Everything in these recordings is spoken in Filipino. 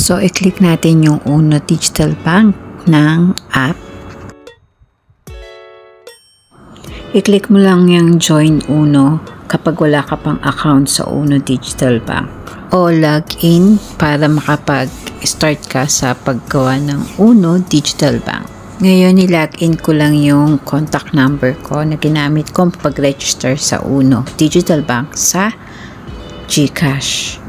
So, i-click natin yung Uno Digital Bank ng app. I-click mo lang yung Join Uno kapag wala ka pang account sa Uno Digital Bank. O log in para makapag-start ka sa paggawa ng Uno Digital Bank. Ngayon, nilog-in ko lang yung contact number ko na ginamit ko pag-register sa Uno Digital Bank sa GCash.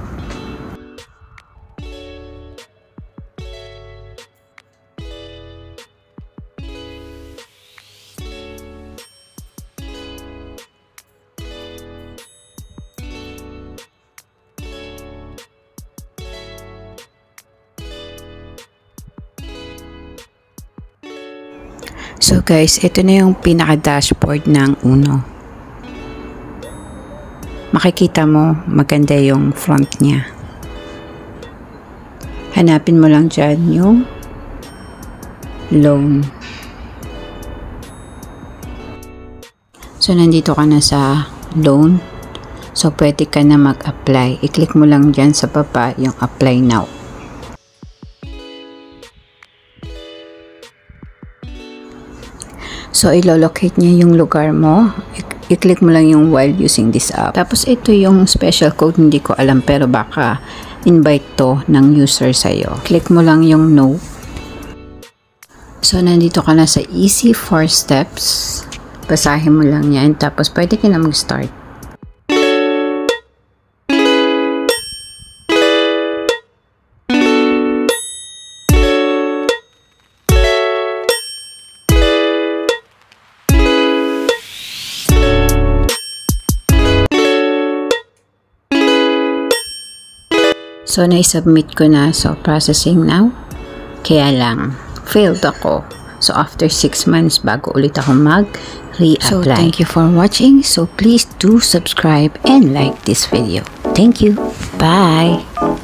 So guys, ito na yung pinaka-dashboard ng Uno. Makikita mo, maganda yung front niya. Hanapin mo lang dyan yung loan. So, nandito ka na sa loan. So, pwede ka na mag-apply. I-click mo lang dyan sa baba yung apply now. So, ilolocate niya yung lugar mo. I-click mo lang yung while using this app. Tapos, ito yung special code. Hindi ko alam, pero baka invite to ng user sa'yo. Click mo lang yung no. So, nandito ka na sa easy 4 steps. Basahin mo lang yan. Tapos, pwede ka na mag-start. So, na-submit ko na. So, processing now. Kaya lang, failed ako. So, after 6 months, bago ulit ako mag-reapply. So, thank you for watching. So, please do subscribe and like this video. Thank you. Bye!